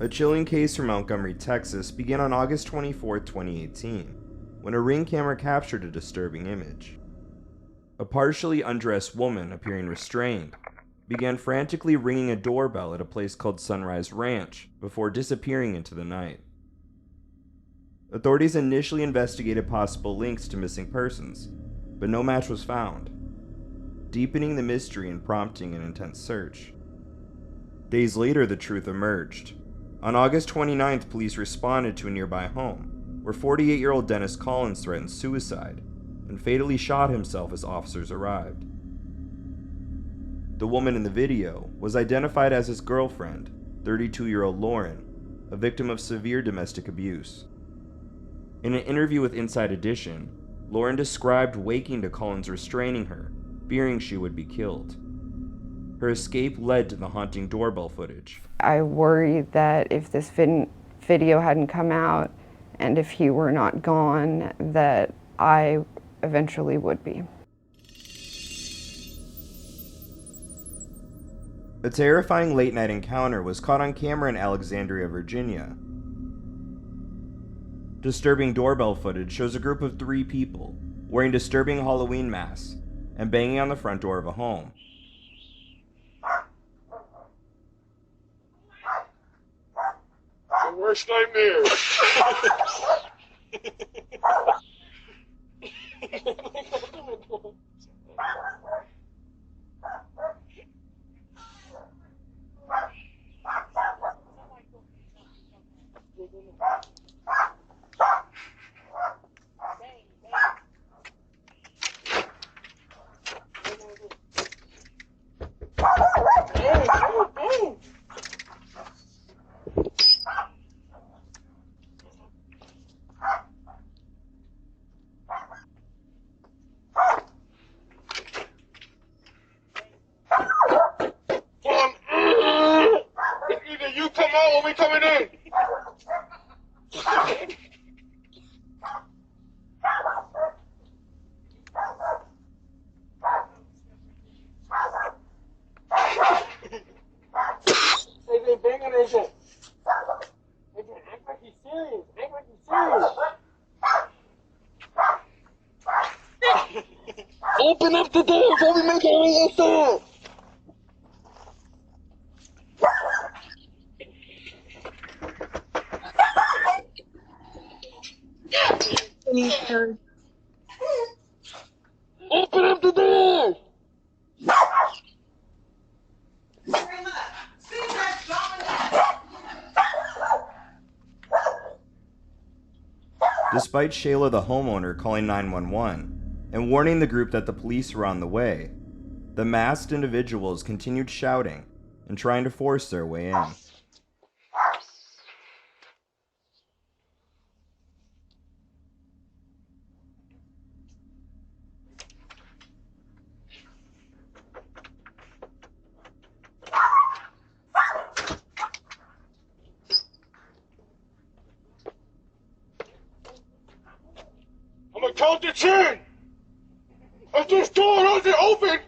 A chilling case from Montgomery, Texas began on August 24, 2018, when a Ring camera captured a disturbing image. A partially undressed woman, appearing restrained, began frantically ringing a doorbell at a place called Sunrise Ranch before disappearing into the night. Authorities initially investigated possible links to missing persons, but no match was found, deepening the mystery and prompting an intense search. Days later, the truth emerged. On August 29th, police responded to a nearby home, where 48-year-old Dennis Collins threatened suicide and fatally shot himself as officers arrived. The woman in the video was identified as his girlfriend, 32-year-old Lauren, a victim of severe domestic abuse. In an interview with Inside Edition, Lauren described waking to Collins restraining her, fearing she would be killed. Her escape led to the haunting doorbell footage. I worried that if this video hadn't come out and if he were not gone, that I eventually would be. A terrifying late-night encounter was caught on camera in Alexandria, Virginia. Disturbing doorbell footage shows a group of 3 people wearing disturbing Halloween masks and banging on the front door of a home. The worst nightmare. We coming in. They banging this shit. Act like he's serious. Act like he's serious. Open up the door before we make our way inside. Open up the door! Despite Shayla the homeowner calling 911 and warning the group that the police were on the way, the masked individuals continued shouting and trying to force their way in. I'm gonna count to 10. If this door doesn't open,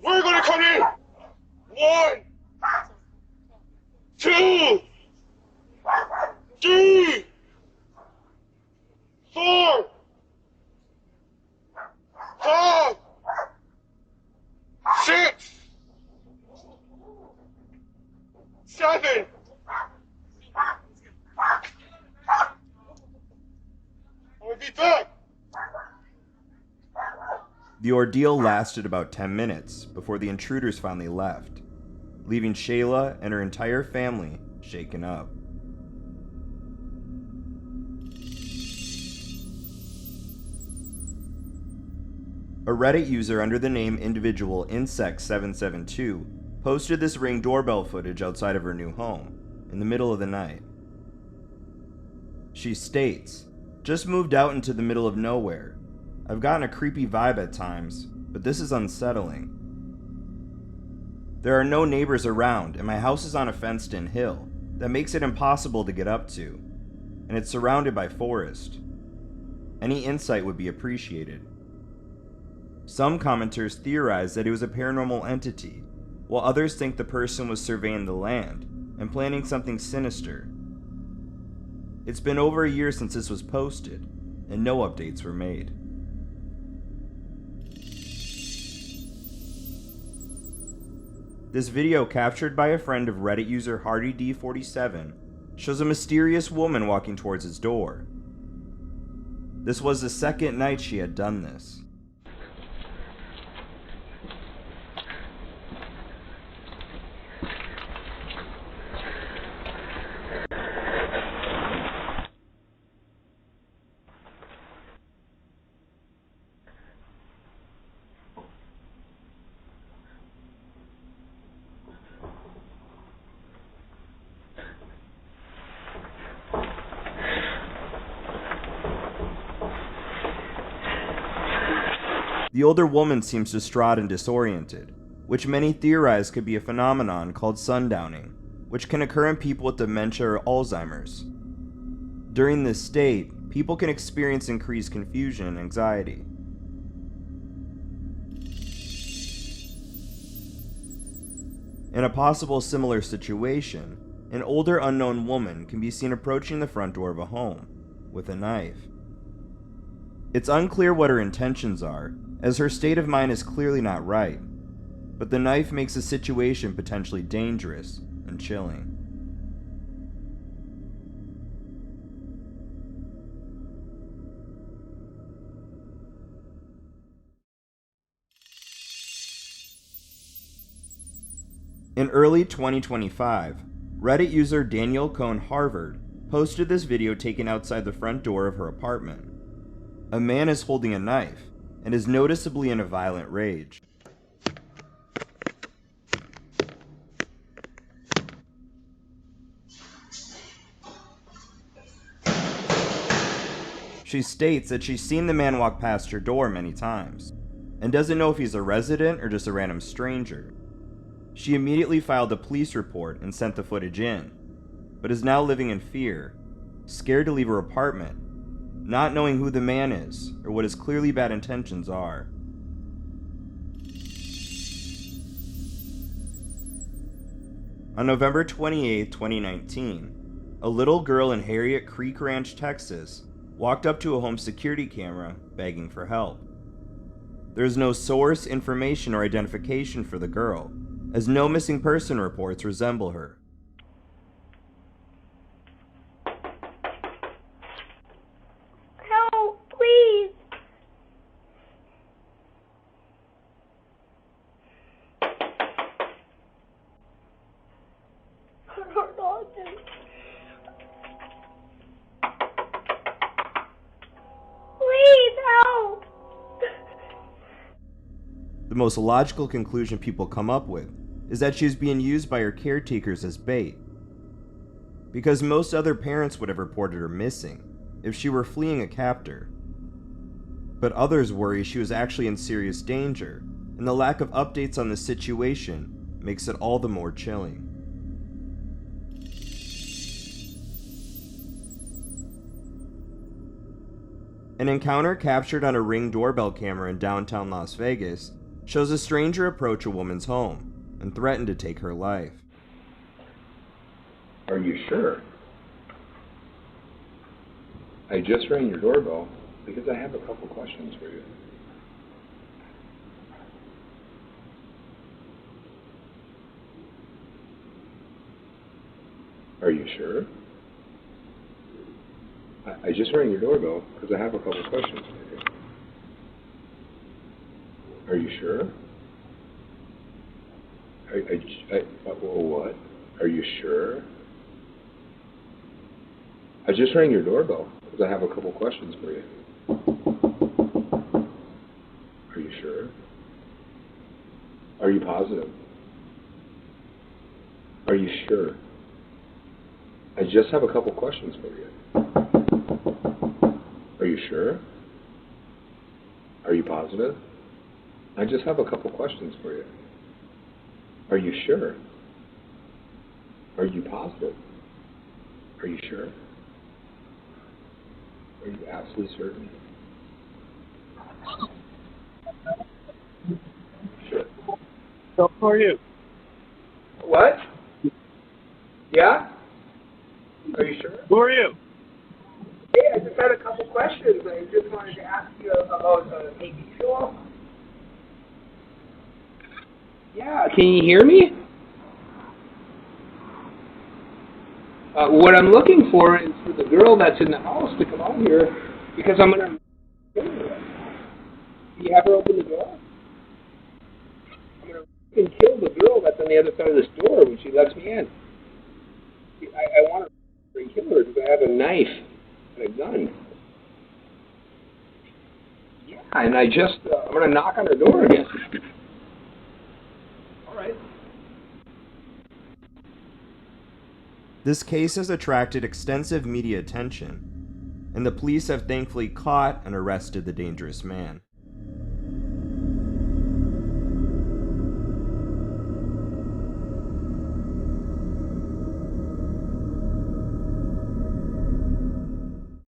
we're gonna come in. 1, 2, 3, 4, 5, 6, 7. I'm gonna be back. The ordeal lasted about 10 minutes before the intruders finally left, leaving Shayla and her entire family shaken up. A Reddit user under the name Individual Insect772 posted this Ring doorbell footage outside of her new home in the middle of the night. She states, "Just moved out into the middle of nowhere. I've gotten a creepy vibe at times, but this is unsettling. There are no neighbors around, and my house is on a fenced-in hill that makes it impossible to get up to, and it's surrounded by forest. Any insight would be appreciated." Some commenters theorize that it was a paranormal entity, while others think the person was surveying the land and planning something sinister It's been over a year since this was posted, and no updates were made. This video, captured by a friend of Reddit user HardyD47, shows a mysterious woman walking towards his door. This was the second night she had done this. The older woman seems distraught and disoriented, which many theorize could be a phenomenon called sundowning, which can occur in people with dementia or Alzheimer's. During this state, people can experience increased confusion and anxiety. In a possible similar situation, an older unknown woman can be seen approaching the front door of a home with a knife. It's unclear what her intentions are, as her state of mind is clearly not right, but the knife makes the situation potentially dangerous and chilling. In early 2025, Reddit user Daniel Cohn Harvard posted this video taken outside the front door of her apartment. A man is holding a knife and is noticeably in a violent rage. She states that she's seen the man walk past her door many times, and doesn't know if he's a resident or just a random stranger. She immediately filed a police report and sent the footage in, but is now living in fear, scared to leave her apartment, not knowing who the man is or what his clearly bad intentions are. On November 28, 2019, a little girl in Harriet Creek Ranch, Texas, walked up to a home security camera begging for help. There is no source, information, or identification for the girl, as no missing person reports resemble her. Help, please. Our dog is... Please help. The most logical conclusion people come up with is that she's being used by her caretakers as bait, because most other parents would have reported her missing if she were fleeing a captor. But others worry she was actually in serious danger, and the lack of updates on the situation makes it all the more chilling. An encounter captured on a Ring doorbell camera in downtown Las Vegas shows a stranger approach a woman's home and threaten to take her life. Are you sure? I just rang your doorbell because I have a couple questions for you. Are you sure? I just rang your doorbell because I have a couple questions for you. Are you sure? What? Are you sure? I just rang your doorbell because I have a couple questions for you. Are you sure? Are you positive? Are you sure? I just have a couple questions for you. Are you sure? Are you positive? I just have a couple questions for you. Are you sure? Are you positive? Are you sure? Are you absolutely certain? Sure. So, who are you? What? Yeah? Are you sure? Who are you? I just had a couple questions. I just wanted to ask you about AB fuel. Yeah, can you hear me? What I'm looking for is for the girl that's in the house to come out here because I'm going to... Do you have her open the door? I'm going to kill the girl that's on the other side of this door when she lets me in. I want to kill her because I have a knife and a gun. Yeah, and I'm going to knock on her door again. All right. This case has attracted extensive media attention, and the police have thankfully caught and arrested the dangerous man.